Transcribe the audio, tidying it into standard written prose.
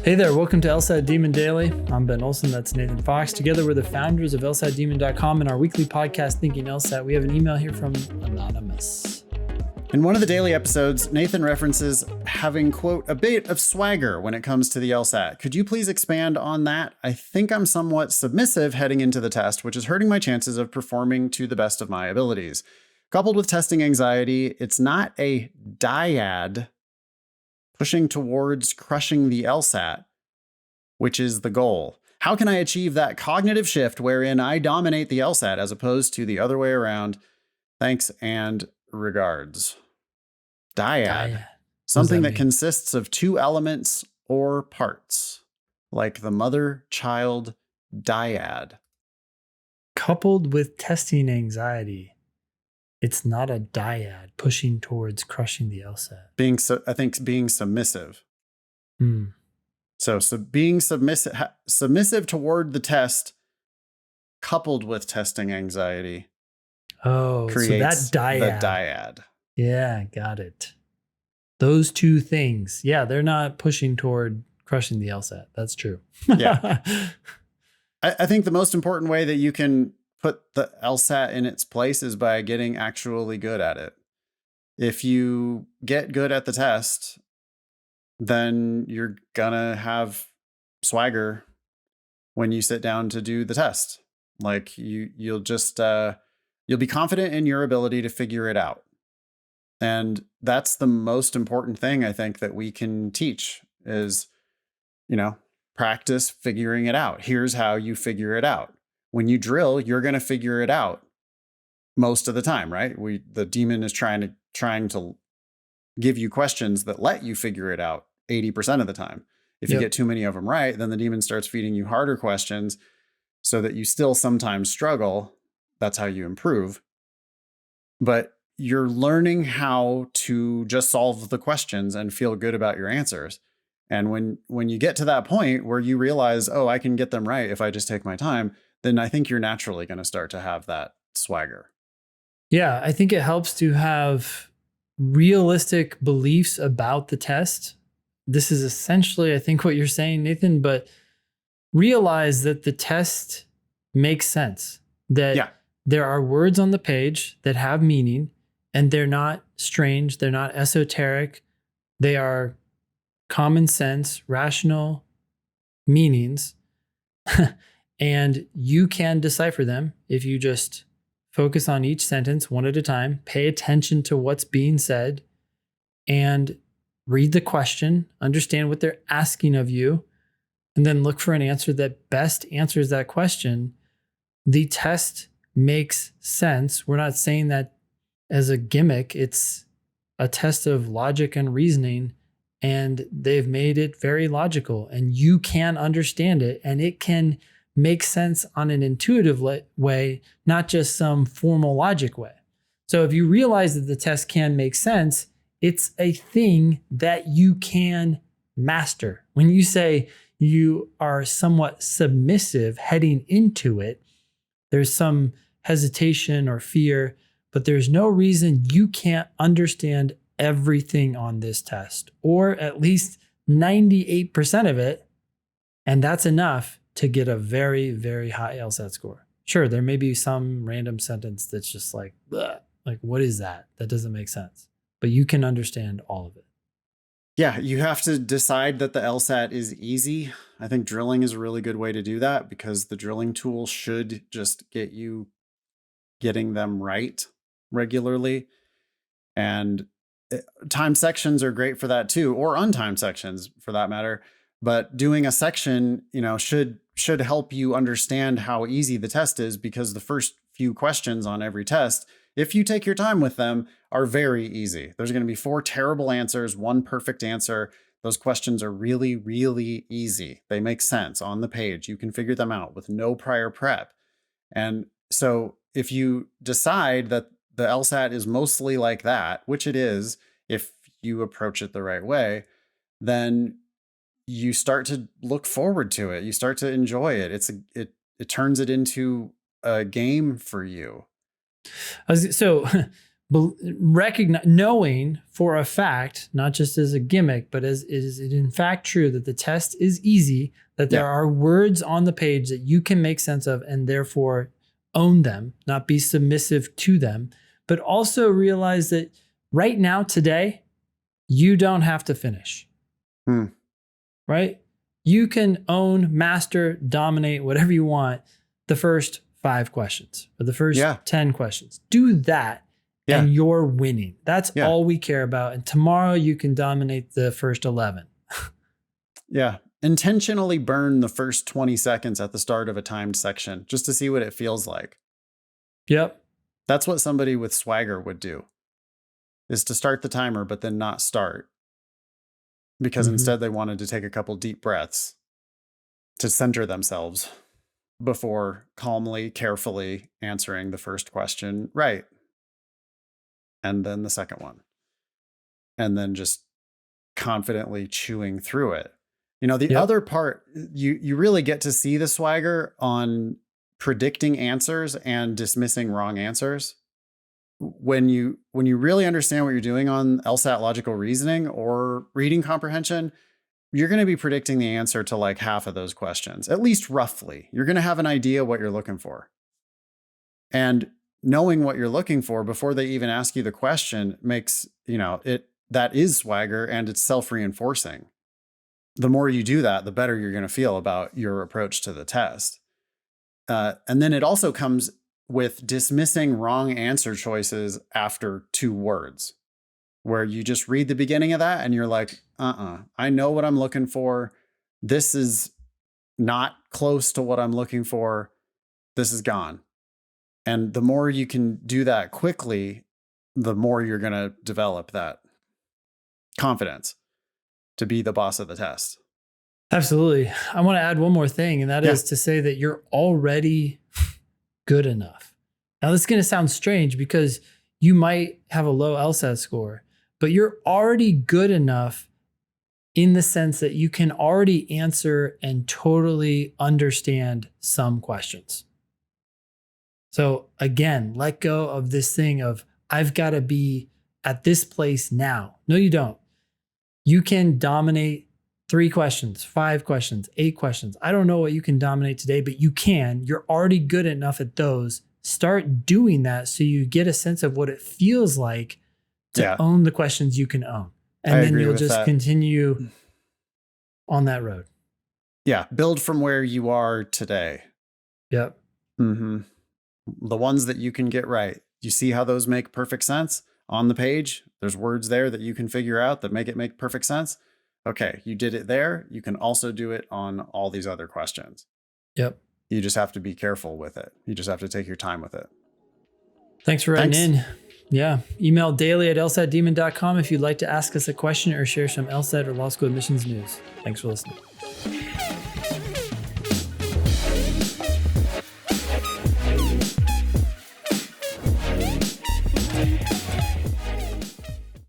Hey there, welcome to LSAT Demon Daily. I'm Ben Olson, that's Nathan Fox. Together we're the founders of LSATdemon.com and our weekly podcast, Thinking LSAT. We have an email here from Anonymous. In one of the daily episodes, Nathan references having, quote, a bit of swagger when it comes to the LSAT. Could you please expand on that? I think I'm somewhat submissive heading into the test, which is hurting my chances of performing to the best of my abilities. Coupled with testing anxiety, it's not a dyad pushing towards crushing the LSAT, which is the goal. How can I achieve that cognitive shift wherein I dominate the LSAT as opposed to the other way around? Thanks and regards. Dyad. Something that consists of two elements or parts, like the mother-child dyad. Coupled with testing anxiety, it's not a dyad pushing towards crushing the LSAT. I think being submissive. Hmm. So being submissive toward the test, coupled with testing anxiety. Oh, creates so that dyad. The dyad. Yeah, got it. Those two things. Yeah, they're not pushing toward crushing the LSAT. That's true. Yeah. I think the most important way that you can put the LSAT in its place is by getting actually good at it. If you get good at the test, then you're gonna have swagger when you sit down to do the test. Like you'll be confident in your ability to figure it out. And that's the most important thing I think that we can teach is, practice figuring it out. Here's how you figure it out. When you drill, you're going to figure it out most of the time, right? The demon is trying to give you questions that let you figure it out 80% of the time. If you get too many of them right, then the demon starts feeding you harder questions so that you still sometimes struggle. That's how you improve. But you're learning how to just solve the questions and feel good about your answers. And when you get to that point where you realize, oh, I can get them right if I just take my time, then I think you're naturally going to start to have that swagger. Yeah, I think it helps to have realistic beliefs about the test. This is essentially, I think, what you're saying, Nathan, but realize that the test makes sense, that there are words on the page that have meaning, and they're not strange, they're not esoteric, they are common sense, rational meanings. And you can decipher them if you just focus on each sentence one at a time, pay attention to what's being said, and read the question, understand what they're asking of you, and then look for an answer that best answers that question. The test makes sense. We're not saying that as a gimmick. It's a test of logic and reasoning, and they've made it very logical, and you can understand it, and it can make sense on an intuitive way, not just some formal logic way. So if you realize that the test can make sense, it's a thing that you can master. When you say you are somewhat submissive heading into it, there's some hesitation or fear, but there's no reason you can't understand everything on this test, or at least 98% of it. And that's enough to get a very, very high LSAT score. Sure, there may be some random sentence that's just like, bleh, like, what is that? That doesn't make sense. But you can understand all of it. Yeah, you have to decide that the LSAT is easy. I think drilling is a really good way to do that because the drilling tool should just get you getting them right regularly. And timed sections are great for that too, or untimed sections for that matter. But doing a section, should help you understand how easy the test is, because the first few questions on every test, if you take your time with them, are very easy. There's going to be 4 terrible answers, 1 perfect answer. Those questions are really, really easy. They make sense on the page. You can figure them out with no prior prep. And so if you decide that the LSAT is mostly like that, which it is, if you approach it the right way, then you start to look forward to it. You start to enjoy it. It turns it into a game for you. So knowing for a fact, not just as a gimmick, but as is it in fact true that the test is easy, that there are words on the page that you can make sense of and therefore own them, not be submissive to them, but also realize that right now, today, you don't have to finish, right? You can own, master, dominate, whatever you want, the first 5 questions or the first 10 questions. Do that. And you're winning. That's all we care about. And tomorrow you can dominate the first 11. Intentionally burn the first 20 seconds at the start of a timed section just to see what it feels like. Yep. That's what somebody with swagger would do, is to start the timer, but then not start. Because instead they wanted to take a couple deep breaths to center themselves before calmly, carefully answering the first question right. And then the second one. And then just confidently chewing through it. You know, the other part, you really get to see the swagger on predicting answers and dismissing wrong answers. When you really understand what you're doing on LSAT logical reasoning or reading comprehension, you're going to be predicting the answer to like half of those questions, at least roughly. You're going to have an idea what you're looking for. And knowing what you're looking for before they even ask you the question makes, that is swagger, and it's self-reinforcing. The more you do that, the better you're going to feel about your approach to the test. And then it also comes with dismissing wrong answer choices after 2 words, where you just read the beginning of that and you're like, I know what I'm looking for. This is not close to what I'm looking for. This is gone. And the more you can do that quickly, the more you're going to develop that confidence to be the boss of the test. Absolutely. I want to add one more thing, and that is to say that you're already good enough. Now, this is going to sound strange because you might have a low LSAT score, but you're already good enough in the sense that you can already answer and totally understand some questions. So again, let go of this thing of, I've got to be at this place now. No, you don't. You can dominate 3 questions, 5 questions, 8 questions. I don't know what you can dominate today, but you can. You're already good enough at those. Start doing that so you get a sense of what it feels like to own the questions you can own. And then you'll just continue on that road. Yeah. Build from where you are today. Yep. The ones that you can get right. You see how those make perfect sense on the page? There's words there that you can figure out that make it make perfect sense. Okay, you did it there. You can also do it on all these other questions. Yep. You just have to be careful with it. You just have to take your time with it. Thanks for writing in. Yeah. Email daily@lsatdemon.com if you'd like to ask us a question or share some LSAT or law school admissions news. Thanks for listening.